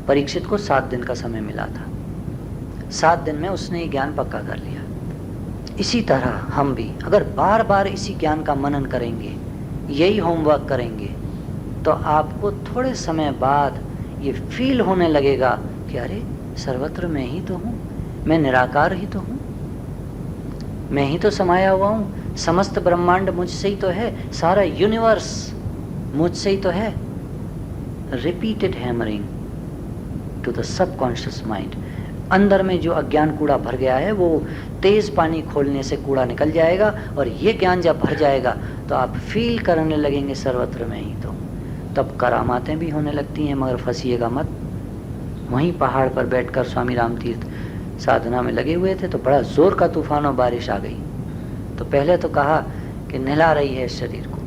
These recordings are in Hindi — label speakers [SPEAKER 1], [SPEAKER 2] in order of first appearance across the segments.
[SPEAKER 1] परीक्षित को 7 दिन का समय मिला था। 7 दिन में उसने ये ज्ञान पक्का कर लिया। इसी तरह हम भी अगर बार बार इसी ज्ञान का मनन करेंगे, यही होमवर्क करेंगे, तो आपको थोड़े समय बाद ये फील होने लगेगा कि अरे सर्वत्र मैं ही तो हूँ, मैं निराकार ही तो हूँ, मैं ही तो समाया हुआ हूँ, समस्त ब्रह्मांड मुझसे ही तो है, सारा यूनिवर्स मुझसे ही तो है। Repeated hammering to the subconscious mind. अंदर में जो अज्ञान कूड़ा भर गया है वो तेज पानी खोलने से कूड़ा निकल जाएगा, और ये ज्ञान जब भर जाएगा तो आप फील करने लगेंगे सर्वत्र मैं ही तो हूँ। तब करामातें भी होने लगती हैं, मगर फंसिएगा मत। वहीं पहाड़ पर बैठकर स्वामी राम तीर्थ साधना में लगे हुए थे तो बड़ा जोर का तूफान और बारिश आ गई। तो पहले तो कहा कि नहला रही है इस शरीर को,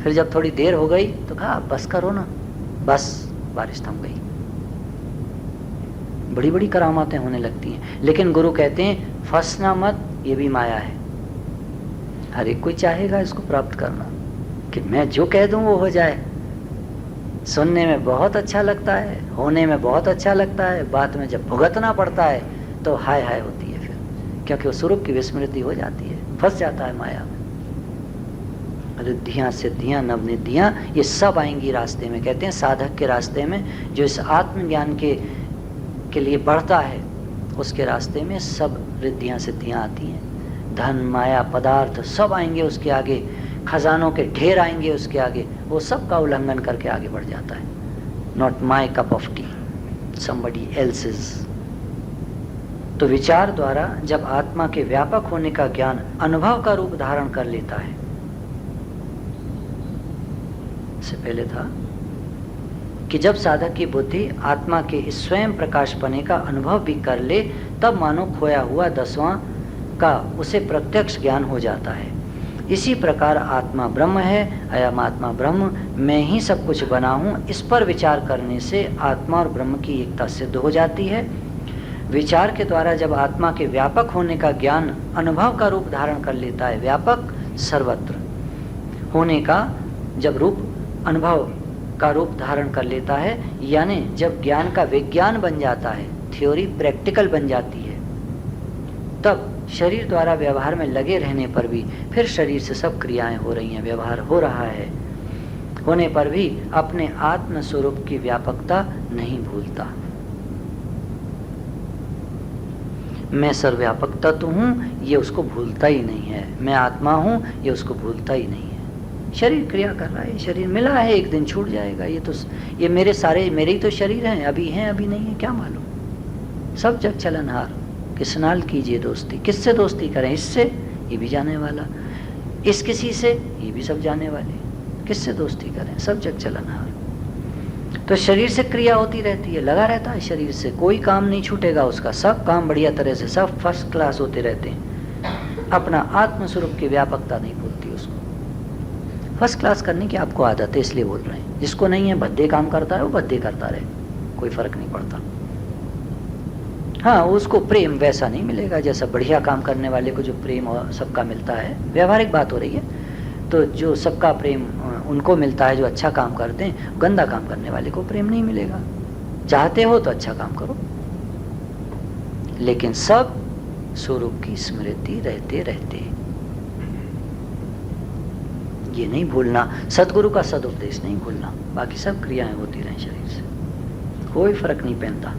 [SPEAKER 1] फिर जब थोड़ी देर हो गई तो कहा बस करो ना, बस बारिश थम गई। बड़ी बड़ी करामातें होने लगती हैं, लेकिन गुरु कहते हैं फंसना मत, ये भी माया है। हर एक कोई चाहेगा इसको प्राप्त करना कि मैं जो कह दूं वो हो जाए। सुनने में बहुत अच्छा लगता है, होने में बहुत अच्छा लगता है, बात में जब भुगतना पड़ता है तो हाय हाय होती है फिर, क्योंकि वो स्वरूप की विस्मृति हो जाती है, फंस जाता है माया में। रिद्धियाँ सिद्धियाँ नवनिधियाँ ये सब आएंगी रास्ते में। कहते हैं साधक के रास्ते में जो इस आत्मज्ञान के लिए बढ़ता है, उसके रास्ते में सब रिद्धियाँ सिद्धियाँ आती हैं। धन माया पदार्थ सब आएंगे उसके आगे, खजानों के ढेर आएंगे उसके आगे, वो सब का उल्लंघन करके आगे बढ़ जाता है। Not my cup of T, somebody else's. तो विचार द्वारा जब आत्मा के व्यापक होने का ज्ञान अनुभव का रूप धारण कर लेता है, इससे पहले था कि जब साधक की बुद्धि आत्मा के इस स्वयं प्रकाशपने का अनुभव भी कर ले, तब मानो खोया हुआ 10वां का उसे प्रत्यक्ष ज्ञान हो जाता है। इसी प्रकार आत्मा ब्रह्म है, अयम आत्मा ब्रह्म, मैं ही सब कुछ बना हूँ, इस पर विचार करने से आत्मा और ब्रह्म की एकता सिद्ध हो जाती है। विचार के द्वारा जब आत्मा के व्यापक होने का ज्ञान अनुभव का रूप धारण कर लेता है, व्यापक सर्वत्र होने का जब रूप अनुभव का रूप धारण कर लेता है, यानी जब ज्ञान का विज्ञान बन जाता है, थ्योरी प्रैक्टिकल बन जाती है, तब शरीर द्वारा व्यवहार में लगे रहने पर भी फिर शरीर से सब क्रियाएं हो रही हैं, व्यवहार हो रहा है, होने पर भी अपने आत्म स्वरूप की व्यापकता नहीं भूलता। मैं सर्वव्यापक तत्व हूँ, ये उसको भूलता ही नहीं है। मैं आत्मा हूँ, ये उसको भूलता ही नहीं है। शरीर क्रिया कर रहा है, शरीर मिला है, एक दिन छूट जाएगा। ये मेरे ही तो शरीर हैं, अभी हैं अभी नहीं है, क्या मालूम। सब जग चलनहार, किस नाल कीजिए दोस्ती। किससे दोस्ती करें? इससे, ये भी जाने वाला, इस किसी से, ये भी सब जाने वाले। किससे दोस्ती करें? सब जग चलनहार। तो शरीर से क्रिया होती रहती है, लगा रहता है शरीर से, कोई काम नहीं छूटेगा उसका, सब काम बढ़िया तरह से, सब फर्स्ट क्लास होते रहते हैं। अपना आत्मस्वरूप की व्यापकता नहीं भूलती उसको। फर्स्ट क्लास करने की आपको आदत है, इसलिए बोल रहे हैं। जिसको नहीं है, भद्दे काम करता है, वो भद्दे करता रहे, कोई फर्क नहीं पड़ता। हाँ, उसको प्रेम वैसा नहीं मिलेगा जैसा बढ़िया काम करने वाले को जो प्रेम और सबका मिलता है। व्यावहारिक बात हो रही है। तो जो सबका प्रेम उनको मिलता है जो अच्छा काम करते हैं, गंदा काम करने वाले को प्रेम नहीं मिलेगा। चाहते हो तो अच्छा काम करो, लेकिन सब स्वरूप की स्मृति रहते रहते, ये नहीं भूलना, सदगुरु का सदुपदेश नहीं भूलना। बाकी सब क्रियाएं होती रहें शरीर से, कोई फर्क नहीं पड़ता।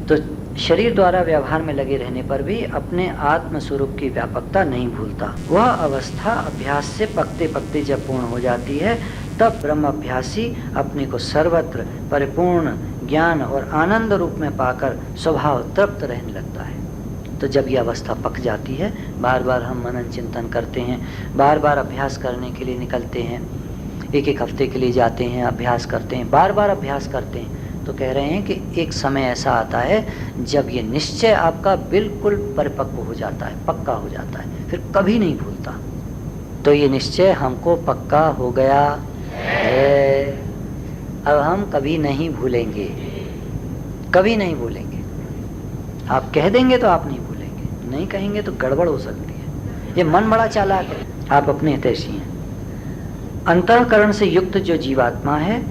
[SPEAKER 1] तो शरीर द्वारा व्यवहार में लगे रहने पर भी अपने आत्म स्वरूप की व्यापकता नहीं भूलता। वह अवस्था अभ्यास से पकते पकते जब पूर्ण हो जाती है, तब ब्रह्म अभ्यासी अपने को सर्वत्र परिपूर्ण ज्ञान और आनंद रूप में पाकर स्वभाव तृप्त रहने लगता है। तो जब यह अवस्था पक जाती है, बार बार हम मनन चिंतन करते हैं, बार बार अभ्यास करने के लिए निकलते हैं, एक एक हफ्ते के लिए जाते हैं, अभ्यास करते हैं, बार बार अभ्यास करते हैं, तो कह रहे हैं कि एक समय ऐसा आता है जब ये निश्चय आपका बिल्कुल परिपक्व हो जाता है, पक्का हो जाता है, फिर कभी नहीं भूलता। तो ये निश्चय हमको पक्का हो गया है, अब हम कभी नहीं भूलेंगे, कभी नहीं भूलेंगे। आप कह देंगे तो आप नहीं भूलेंगे, नहीं कहेंगे तो गड़बड़ हो सकती है। ये मन बड़ा चालाक है, आप अपने हितैषी हैं। अंतःकरण से युक्त जो जीवात्मा है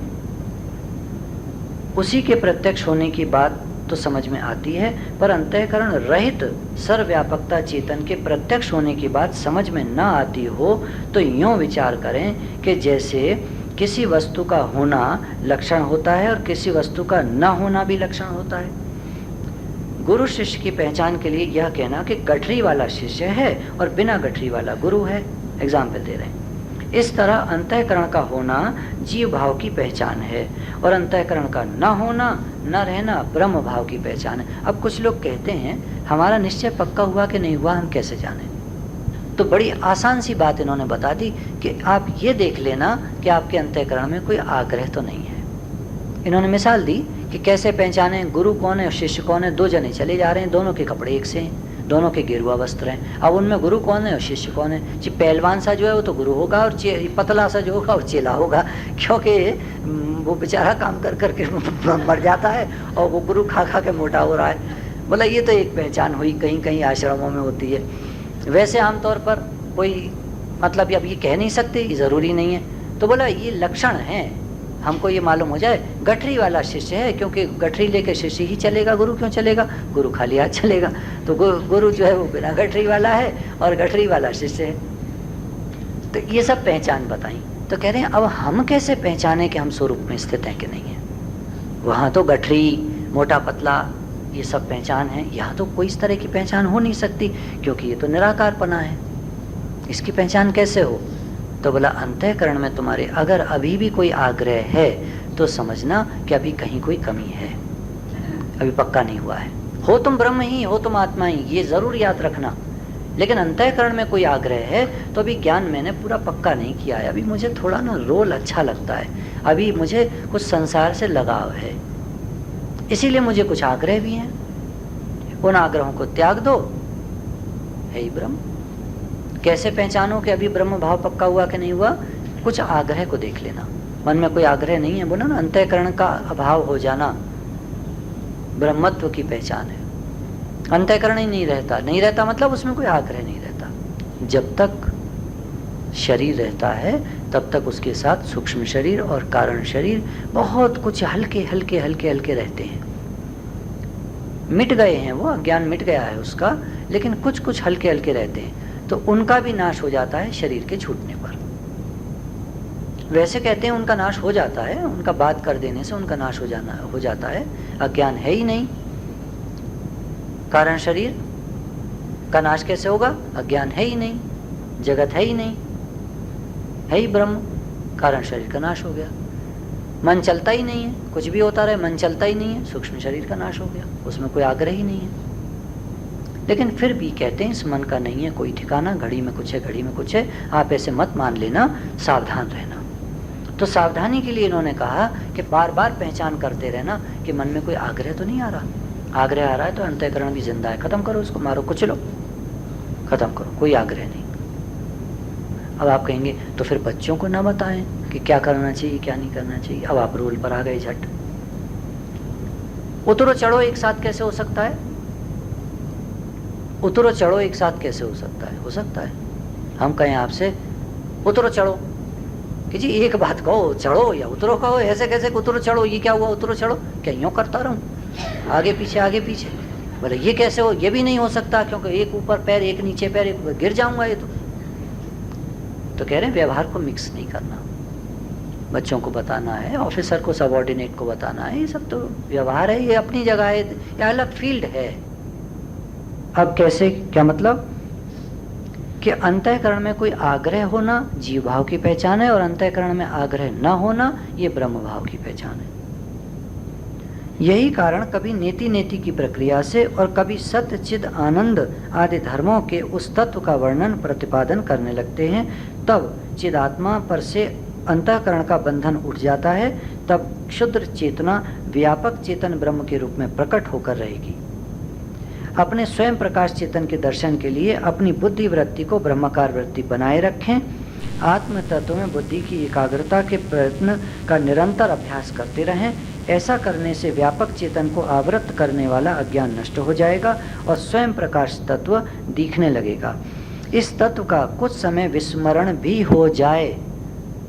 [SPEAKER 1] उसी के प्रत्यक्ष होने की बात तो समझ में आती है, पर अंतःकरण रहित सर्वव्यापकता चेतन के प्रत्यक्ष होने की बात समझ में न आती हो तो यूं विचार करें कि जैसे किसी वस्तु का होना लक्षण होता है और किसी वस्तु का न होना भी लक्षण होता है। गुरु शिष्य की पहचान के लिए यह कहना कि गठरी वाला शिष्य है और बिना गठरी वाला गुरु है, एग्जाम्पल दे रहे हैं। इस तरह अंतःकरण का होना जीव भाव की पहचान है और अंतःकरण का न होना न रहना ब्रह्म भाव की पहचान है। अब कुछ लोग कहते हैं हमारा निश्चय पक्का हुआ कि नहीं हुआ, हम कैसे जाने? तो बड़ी आसान सी बात इन्होंने बता दी कि आप ये देख लेना कि आपके अंतःकरण में कोई आग्रह तो नहीं है। इन्होंने मिसाल दी कि कैसे पहचाने गुरु कौन है और शिष्य कौन है। दो जने चले जा रहे हैं, दोनों के कपड़े एक से हैं, दोनों के गेरुआ वस्त्र हैं। अब उनमें गुरु कौन है और शिष्य कौन है? जी पहलवान सा जो है वो तो गुरु होगा और पतला सा जो होगा वो चेला होगा, क्योंकि वो बेचारा काम कर करके मर जाता है और वो गुरु खा खा के मोटा हो रहा है। बोला ये तो एक पहचान हुई, कहीं कहीं आश्रमों में होती है। वैसे आमतौर पर कोई मतलब अब ये कह नहीं सकते, ये ज़रूरी नहीं है। तो बोला ये लक्षण हैं, हमको ये मालूम हो जाए गठरी वाला शिष्य है, क्योंकि गठरी लेके शिष्य ही चलेगा, गुरु क्यों चलेगा? गुरु खाली हाथ चलेगा। तो गुरु जो है वो बिना गठरी वाला है और गठरी वाला शिष्य है। तो ये सब पहचान बताई। तो कह रहे हैं अब हम कैसे पहचाने कि हम स्वरूप में स्थित हैं कि नहीं है? वहाँ तो गठरी मोटा पतला ये सब पहचान है, यहाँ तो कोई इस तरह की पहचान हो नहीं सकती, क्योंकि ये तो निराकारपना है। इसकी पहचान कैसे हो? तो बोला अंतःकरण में तुम्हारे अगर अभी भी कोई आग्रह है तो समझना कि अभी कहीं कोई कमी है, अभी पक्का नहीं हुआ है। हो तुम ब्रह्म ही, हो तुम आत्मा ही, ये जरूर याद रखना। लेकिन अंतःकरण में कोई आग्रह है तो अभी ज्ञान मैंने पूरा पक्का नहीं किया है, अभी मुझे थोड़ा ना रोल अच्छा लगता है, अभी मुझे कुछ संसार से लगाव है, इसीलिए मुझे कुछ आग्रह भी हैं। उन आग्रहों को त्याग दो, है ही ब्रह्म। कैसे पहचानो कि अभी ब्रह्म भाव पक्का हुआ कि नहीं हुआ? कुछ आग्रह को देख लेना। मन में कोई आग्रह नहीं है, बोला ना अंतःकरण का अभाव हो जाना ब्रह्मत्व की पहचान है। अंतःकरण ही नहीं रहता, नहीं रहता मतलब उसमें कोई आग्रह नहीं रहता। जब तक शरीर रहता है तब तक उसके साथ सूक्ष्म शरीर और कारण शरीर बहुत कुछ हल्के हल्के हल्के हल्के रहते हैं। मिट गए हैं वो, अज्ञान मिट गया है उसका, लेकिन कुछ कुछ हल्के हल्के रहते हैं। तो उनका भी नाश हो जाता है शरीर के छूटने पर। वैसे कहते हैं उनका नाश हो जाता है, उनका बात कर देने से उनका नाश हो जाता है। अज्ञान है ही नहीं, कारण शरीर का नाश कैसे होगा? अज्ञान है ही नहीं, जगत है ही नहीं, है ही ब्रह्म, कारण शरीर का नाश हो गया। मन चलता ही नहीं है, कुछ भी होता रहे मन चलता ही नहीं है, सूक्ष्म शरीर का नाश हो गया, उसमें कोई आग्रह ही नहीं है। लेकिन फिर भी कहते हैं इस मन का नहीं है कोई ठिकाना, घड़ी में कुछ है घड़ी में कुछ है, आप ऐसे मत मान लेना, सावधान रहना। तो सावधानी के लिए इन्होंने कहा कि बार बार पहचान करते रहना कि मन में कोई आग्रह तो नहीं आ रहा। आग्रह आ रहा है तो अंतःकरण भी जिंदा है, खत्म करो उसको, मारो कुचलो, खत्म करो, कोई आग्रह नहीं। अब आप कहेंगे तो फिर बच्चों को ना बताएं कि क्या करना चाहिए क्या नहीं करना चाहिए। अब आप रोल पर आ गए झट। उतरो चढ़ो एक साथ कैसे हो सकता है? उतरो चढ़ो एक साथ कैसे हो सकता है? हो सकता है हम कहें आपसे उतरो चढ़ो, कि जी एक बात कहो, चढ़ो या उतरो कहो, ऐसे कैसे उतरो चढ़ो, ये क्या हुआ उतरो चढ़ो? क्या यूँ करता रहूँ आगे पीछे? बोले ये कैसे हो? ये भी नहीं हो सकता, क्योंकि एक ऊपर पैर एक नीचे पैर, एक गिर जाऊंगा ये तो कह रहे हैं व्यवहार को मिक्स नहीं करना। बच्चों को बताना है, ऑफिसर को सबऑर्डिनेट को बताना है, ये सब तो व्यवहार है, ये अपनी जगह है, ये अलग फील्ड है। अब कैसे, क्या मतलब कि अंतःकरण में कोई आग्रह होना जीव भाव की पहचान है और अंतःकरण में आग्रह न होना ये ब्रह्म भाव की पहचान है। यही कारण कभी नेति नेति की प्रक्रिया से और कभी सत्य चिद आनंद आदि धर्मों के उस तत्व का वर्णन प्रतिपादन करने लगते हैं, तब चिदात्मा पर से अंतःकरण का बंधन उठ जाता है, तब क्षुद्र चेतना व्यापक चेतन ब्रह्म के रूप में प्रकट होकर रहेगी। अपने स्वयं प्रकाश चेतन के दर्शन के लिए अपनी बुद्धि वृत्ति को ब्रह्माकार वृत्ति बनाए रखें। आत्म तत्व में बुद्धि की एकाग्रता के प्रयत्न का निरंतर अभ्यास करते रहें। ऐसा करने से व्यापक चेतन को आवृत करने वाला अज्ञान नष्ट हो जाएगा और स्वयं प्रकाश तत्व दिखने लगेगा। इस तत्व का कुछ समय विस्मरण भी हो जाए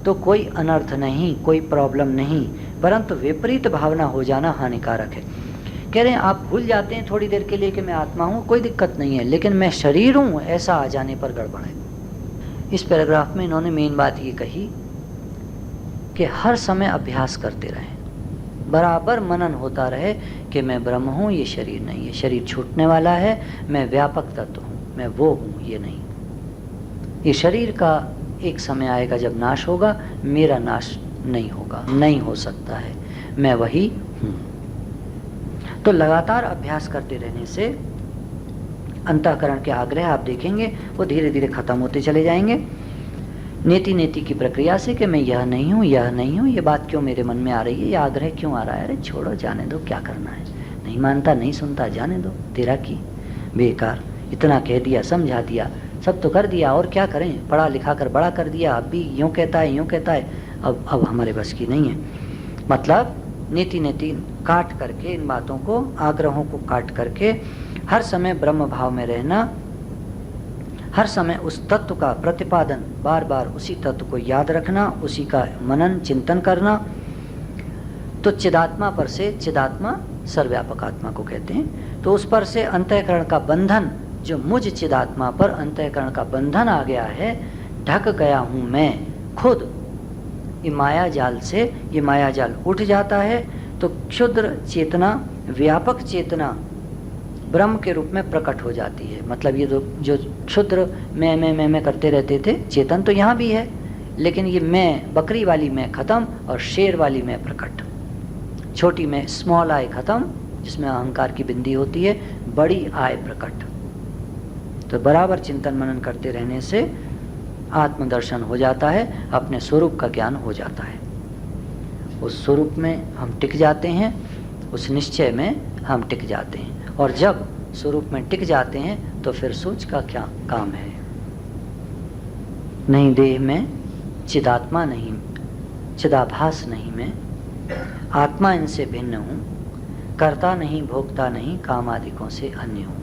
[SPEAKER 1] तो कोई अनर्थ नहीं, कोई प्रॉब्लम नहीं, परंतु विपरीत भावना हो जाना हानिकारक है। कह रहे हैं आप भूल जाते हैं थोड़ी देर के लिए कि मैं आत्मा हूँ, कोई दिक्कत नहीं है, लेकिन मैं शरीर हूँ ऐसा आ जाने पर गड़बड़ है। इस पैराग्राफ में इन्होंने मेन बात ये कही कि हर समय अभ्यास करते रहें, बराबर मनन होता रहे कि मैं ब्रह्म हूँ, ये शरीर नहीं है, शरीर छूटने वाला है, मैं व्यापक तत्व हूँ, मैं वो हूँ, ये नहीं। ये शरीर का एक समय आएगा जब नाश होगा, मेरा नाश नहीं होगा, नहीं हो सकता है, मैं वही हूँ। तो लगातार अभ्यास करते रहने से अंतःकरण के आग्रह आप देखेंगे वो धीरे धीरे खत्म होते चले जाएंगे। नेति नेति की प्रक्रिया से कि मैं यह नहीं हूँ, यह नहीं हूँ, ये बात क्यों मेरे मन में आ रही है, ये आग्रह क्यों आ रहा है, अरे छोड़ो, जाने दो, क्या करना है, नहीं मानता, नहीं सुनता, जाने दो, तेरा की बेकार, इतना कह दिया, समझा दिया, सब तो कर दिया, और क्या करें, पढ़ा लिखा कर बड़ा कर दिया, अब भी यूँ कहता है, यूँ कहता है, अब हमारे बस की नहीं है। मतलब नीति नीति काट करके, इन बातों को, आग्रहों को काट करके हर समय ब्रह्म भाव में रहना, हर समय उस तत्व का प्रतिपादन, बार बार उसी तत्व को याद रखना, उसी का मनन चिंतन करना। तो चिदात्मा पर से, चिदात्मा सर्वव्यापक आत्मा को कहते हैं, तो उस पर से अंतःकरण का बंधन, जो मुझ चिदात्मा पर अंतःकरण का बंधन आ गया है, ढक गया हूँ मैं खुद, ये माया जाल से ये माया जाल उठ जाता है। तो क्षुद्र चेतना व्यापक चेतना ब्रह्म के रूप में प्रकट हो जाती है। मतलब ये जो क्षुद्र मैं करते रहते थे चेतन, तो यहाँ भी है, लेकिन ये मैं, बकरी वाली मैं खत्म और शेर वाली मैं प्रकट, छोटी में स्मॉल आई खत्म, जिसमें अहंकार की बिंदी होती है, बड़ी आय प्रकट। तो बराबर चिंतन मनन करते रहने से आत्मदर्शन हो जाता है, अपने स्वरूप का ज्ञान हो जाता है, उस स्वरूप में हम टिक जाते हैं, उस निश्चय में हम टिक जाते हैं। और जब स्वरूप में टिक जाते हैं तो फिर सोच का क्या काम है। नहीं देह में चिदात्मा नहीं, चिदाभास नहीं मैं, आत्मा इनसे भिन्न हूँ, कर्ता नहीं भोक्ता नहीं, कामादिकों से अन्य हूँ,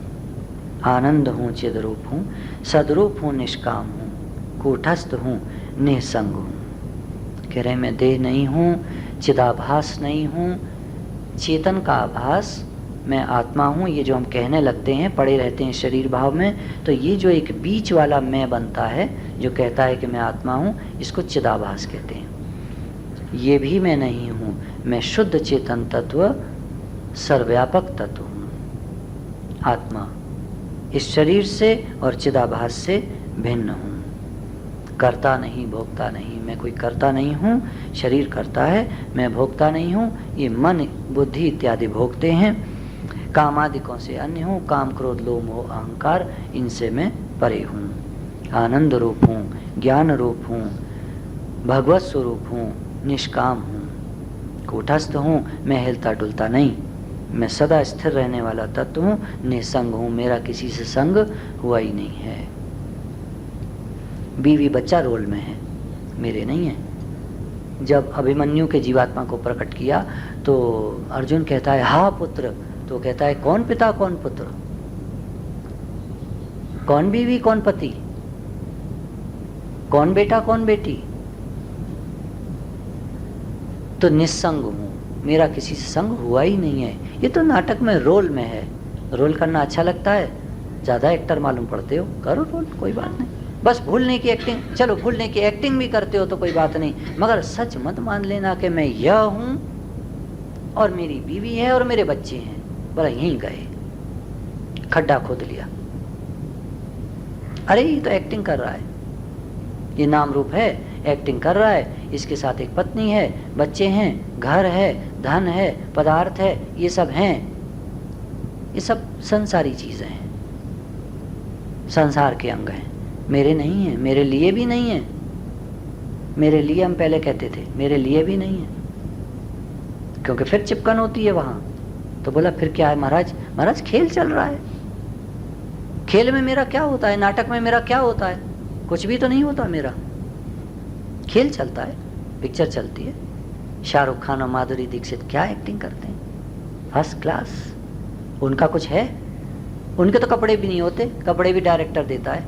[SPEAKER 1] आनंद हूँ, चिदरूप हूँ, सदरूप हूँ, निष्काम हूँ, कूटस्थ हूँ, निसंग हूँ। कह रहे मैं देह नहीं हूँ, चिदाभास नहीं हूँ, चेतन का आभास, मैं आत्मा हूँ, ये जो हम कहने लगते हैं, पड़े रहते हैं शरीर भाव में, तो ये जो एक बीच वाला मैं बनता है, जो कहता है कि मैं आत्मा हूँ, इसको चिदाभास कहते हैं। ये भी मैं नहीं हूँ, मैं शुद्ध चेतन तत्व, सर्वव्यापक तत्व हूँ, आत्मा इस शरीर से और चिदाभास से भिन्न हूँ। करता नहीं भोगता नहीं, मैं कोई करता नहीं हूँ, शरीर करता है, मैं भोगता नहीं हूँ, ये मन बुद्धि इत्यादि भोगते हैं। कामादिकों से अन्य हूँ, काम क्रोध लोभ मोह अहंकार, इनसे मैं परे हूँ। आनंद रूप हूँ, ज्ञान रूप हूँ, भगवत स्वरूप हूँ, निष्काम हूँ, कूटस्थ हूँ, मैं हिलता डुलता नहीं, मैं सदा स्थिर रहने वाला तत्व हूँ, निसंग हूँ, मेरा किसी से संग हुआ ही नहीं है। बीवी बच्चा रोल में है, मेरे नहीं है। जब अभिमन्यु के जीवात्मा को प्रकट किया तो अर्जुन कहता है हा पुत्र, तो कहता है कौन पिता कौन पुत्र, कौन बीवी कौन पति, कौन बेटा कौन बेटी। तो निस्संग हूं, मेरा किसी से संग हुआ ही नहीं है। ये तो नाटक में रोल में है, रोल करना अच्छा लगता है, ज्यादा एक्टर मालूम पड़ते हो, करो रोल, कोई बात नहीं। बस भूलने की एक्टिंग, चलो भूलने की एक्टिंग भी करते हो तो कोई बात नहीं, मगर सच मत मान लेना कि मैं यह हूं और मेरी बीवी है और मेरे बच्चे हैं। बोला यहीं गए, खड्डा खोद लिया, अरे ये तो एक्टिंग कर रहा है, ये नाम रूप है, एक्टिंग कर रहा है, इसके साथ एक पत्नी है, बच्चे हैं, घर है, धन है, पदार्थ है, ये सब हैं, ये सब संसारी चीजें हैं, संसार के अंग हैं, मेरे नहीं है, मेरे लिए भी नहीं है। मेरे लिए हम पहले कहते थे, मेरे लिए भी नहीं है, क्योंकि फिर चिपकन होती है वहां। तो बोला फिर क्या है महाराज, महाराज खेल चल रहा है, खेल में मेरा क्या होता है, नाटक में मेरा क्या होता है, कुछ भी तो नहीं होता मेरा, खेल चलता है, पिक्चर चलती है। शाहरुख खान और माधुरी दीक्षित क्या एक्टिंग करते हैं, फर्स्ट क्लास। उनका कुछ है, उनके तो कपड़े भी नहीं होते, कपड़े भी डायरेक्टर देता है।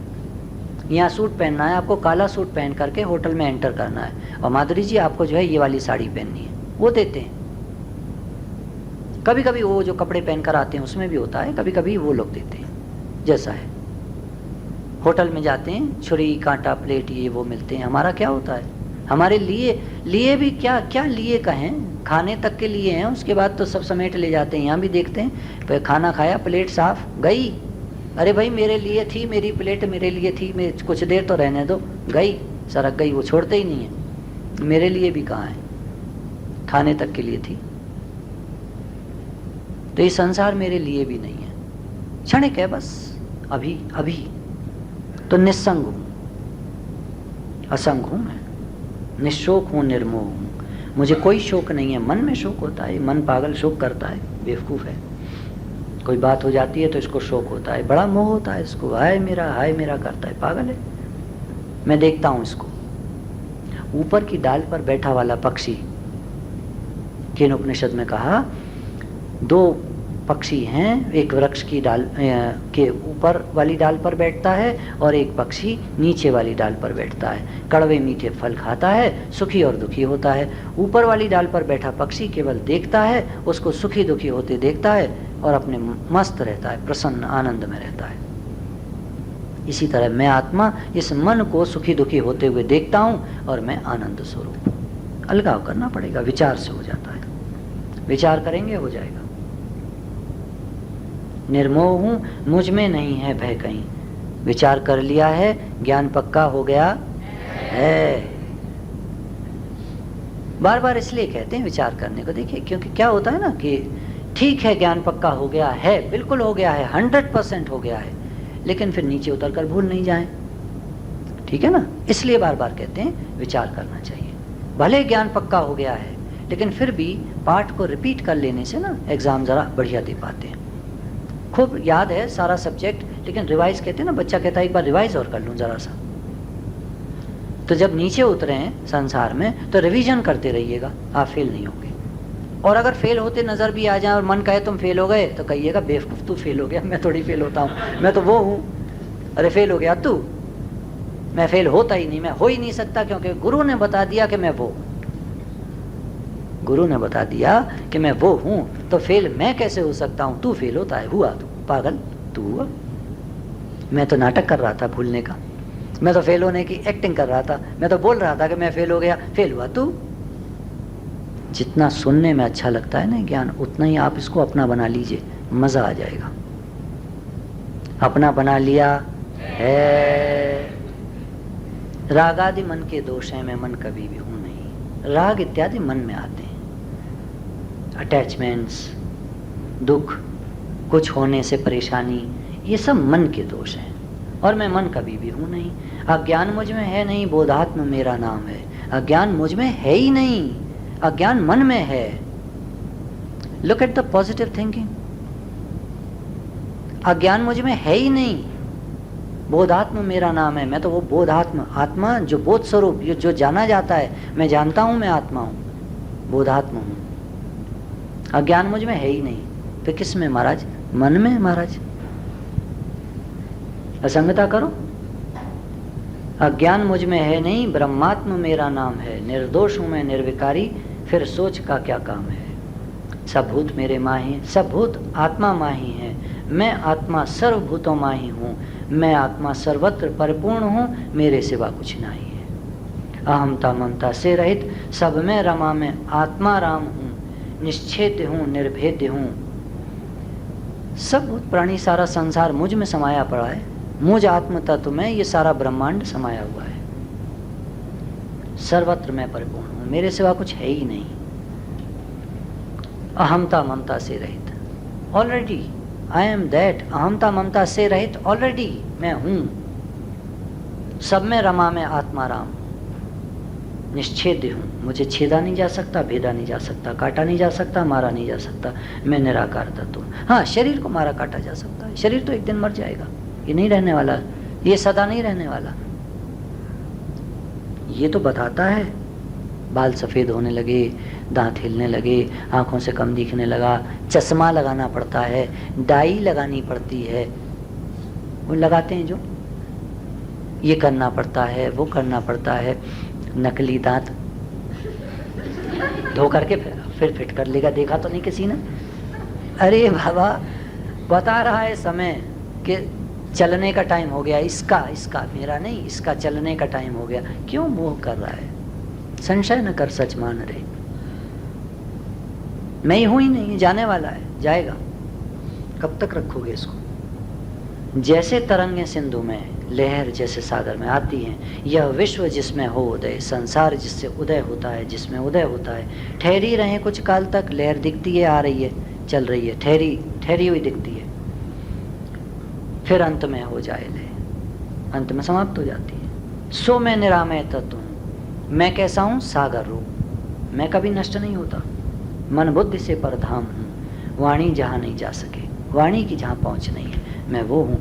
[SPEAKER 1] यहाँ सूट पहनना है आपको, काला सूट पहन करके होटल में एंटर करना है, और माधुरी जी आपको जो है ये वाली साड़ी पहननी है, वो देते हैं। कभी कभी वो जो कपड़े पहनकर आते हैं उसमें भी होता है, कभी कभी वो लोग देते हैं। जैसा है, होटल में जाते हैं, छुरी कांटा प्लेट ये वो मिलते हैं। हमारा क्या होता है? हमारे लिए भी क्या क्या लिए कहें, खाने तक के लिए हैं, उसके बाद तो सब समेट ले जाते हैं। यहाँ भी देखते हैं, खाना खाया, प्लेट साफ गई, अरे भाई मेरे लिए थी, मेरी प्लेट मेरे लिए थी, मैं कुछ देर तो रहने दो, गई सरक गई, वो छोड़ते ही नहीं है। मेरे लिए भी कहाँ है, खाने तक के लिए थी। तो ये संसार मेरे लिए भी नहीं है, क्षणिक है बस, अभी अभी। तो निस्संग हूं, असंग हूं मैं, निशोक हूं, निर्मोह हूं, मुझे कोई शोक नहीं है। मन में शोक होता है, मन पागल शोक करता है, बेवकूफ है। कोई बात हो जाती है तो इसको शोक होता है, बड़ा मोह होता है इसको, हाय मेरा करता है, पागल है। मैं देखता हूं इसको, ऊपर की डाल पर बैठा वाला पक्षी, केन उपनिषद में कहा, दो पक्षी हैं, एक वृक्ष की डाल के ऊपर वाली डाल पर बैठता है और एक पक्षी नीचे वाली डाल पर बैठता है। कड़वे मीठे फल खाता है, सुखी और दुखी होता है। ऊपर वाली डाल पर बैठा पक्षी केवल देखता है, उसको सुखी दुखी होते देखता है और अपने मस्त रहता है, प्रसन्न आनंद में रहता है। इसी तरह मैं आत्मा इस मन को सुखी दुखी होते हुए देखता हूँ और मैं आनंद स्वरूप हूँ। अलगाव करना पड़ेगा, विचार से हो जाता है, विचार करेंगे हो जाएगा। निर्मोह हूं, मुझ में नहीं है भय कहीं, विचार कर लिया है, ज्ञान पक्का हो गया है। बार बार इसलिए कहते हैं विचार करने को। देखिए, क्योंकि क्या होता है ना कि ठीक है ज्ञान पक्का हो गया है, बिल्कुल हो गया है, 100% हो गया है, लेकिन फिर नीचे उतर कर भूल नहीं जाए, ठीक है ना। इसलिए बार बार कहते हैं विचार करना चाहिए। भले ज्ञान पक्का हो गया है, लेकिन फिर भी पाठ को रिपीट कर लेने से ना एग्जाम जरा बढ़िया दे पाते हैं। खूब याद है सारा सब्जेक्ट, लेकिन रिवाइज कहते हैं ना, बच्चा कहता है एक बार रिवाइज और कर लूँ जरा सा। तो जब नीचे उतरे हैं संसार में तो रिवीजन करते रहिएगा, आप फेल नहीं होंगे। और अगर फेल होते नजर भी आ जाए और मन कहे तुम फेल हो गए, तो कहिएगा बेवकूफ तू फेल हो गया, मैं थोड़ी फेल होता हूँ, मैं तो वो हूँ। अरे फेल हो गया तू, मैं फेल होता ही नहीं, मैं हो ही नहीं सकता, क्योंकि गुरु ने बता दिया कि मैं वो, गुरु ने बता दिया कि मैं वो हूं, तो फेल मैं कैसे हो सकता हूं? तू फेल होता है, हुआ तू पागल, तू हुआ। मैं तो नाटक कर रहा था भूलने का, मैं तो फेल होने की एक्टिंग कर रहा था, मैं तो बोल रहा था कि मैं फेल हो गया, फेल हुआ तू। जितना सुनने में अच्छा लगता है ना ज्ञान, उतना ही आप इसको अपना बना लीजिए, मजा आ जाएगा। अपना बना लिया है। राग आदि मन के दोष हैं, मैं मन कभी भी हूं नहीं। राग इत्यादि मन में आते हैं, अटैचमेंट्स, दुख, कुछ होने से परेशानी, ये सब मन के दोष हैं, और मैं मन कभी भी हूं नहीं। अज्ञान मुझ में है नहीं, बोधात्म मेरा नाम है। अज्ञान मुझ में है ही नहीं, अज्ञान मन में है। Look at the positive thinking. अज्ञान मुझ में है ही नहीं, बोधात्म मेरा नाम है। मैं तो वो बोधात्म, आत्मा जो बोध स्वरूप, जो जाना जाता है, मैं जानता हूं मैं आत्मा हूं, बोधात्म हूं। अज्ञान मुझ में है ही नहीं, तो किस में महाराज? मन में महाराज। असंगता करो। अज्ञान मुझ में है नहीं, ब्रह्मात्म मेरा नाम है। निर्दोष हूं मैं, निर्विकारी, फिर सोच का क्या काम है। सब भूत मेरे माही, सब भूत आत्मा माही है। मैं आत्मा सर्वभूतों माही हूँ, मैं आत्मा सर्वत्र परिपूर्ण हूँ, मेरे सिवा कुछ नहीं है। अहमता ममता से रहित सब में रमा में आत्मा राम हूँ, निश्चेत हूँ, निर्भेद्य हूँ। सब भूत प्राणी, सारा संसार मुझ में समाया पड़ा है, मुझ आत्म तत्व में ये सारा ब्रह्मांड समाया हुआ है। सर्वत्र मैं परिपूर्ण हूँ, मेरे सिवा कुछ है ही नहीं। अहमता ममता से रहित, ऑलरेडी आई एम दैट। अहमता ममता से रहित ऑलरेडी मैं हूँ। सब में रमा में आत्मा राम, निश्चेद्य हूँ, मुझे छेदा नहीं जा सकता, भेदा नहीं जा सकता, काटा नहीं जा सकता, मारा नहीं जा सकता। मैं निराकार तत्व हूँ। हाँ, शरीर को मारा काटा जा सकता है, शरीर तो एक दिन मर जाएगा, ये नहीं रहने वाला, ये सदा नहीं रहने वाला। ये तो बताता है, बाल सफ़ेद होने लगे, दांत हिलने लगे, आँखों से कम दिखने लगा, चश्मा लगाना पड़ता है, डाई लगानी पड़ती है, वो लगाते हैं जो, ये करना पड़ता है, वो करना पड़ता है, नकली दांत धो करके फिर फिट कर लेगा, देखा तो नहीं किसी ने? अरे बाबा बता रहा है समय कि चलने का टाइम हो गया, इसका मेरा नहीं, इसका चलने का टाइम हो गया। क्यों मोह कर रहा है? संशय न कर सच मान रे, मैं ही हूं ही नहीं, जाने वाला है, जाएगा। कब तक रखोगे इसको? जैसे तरंगें सिंधु में, लहर जैसे सागर में आती हैं, यह विश्व जिसमें हो उदय, संसार जिससे उदय होता है, जिसमें उदय होता है। ठहरी रहे कुछ काल तक, लहर दिखती है, आ रही है, चल रही है, ठहरी हुई दिखती है, फिर अंत में हो जाए ले, अंत में समाप्त हो जाती है। सो मैं निरामय तत्व हूँ, मैं कैसा हूँ? सागर रूप, मैं कभी नष्ट नहीं होता। मन बुद्धि से परधाम हूँ, वाणी जहाँ नहीं जा सके, वाणी की जहाँ पहुँच नहीं है, मैं वो हूँ।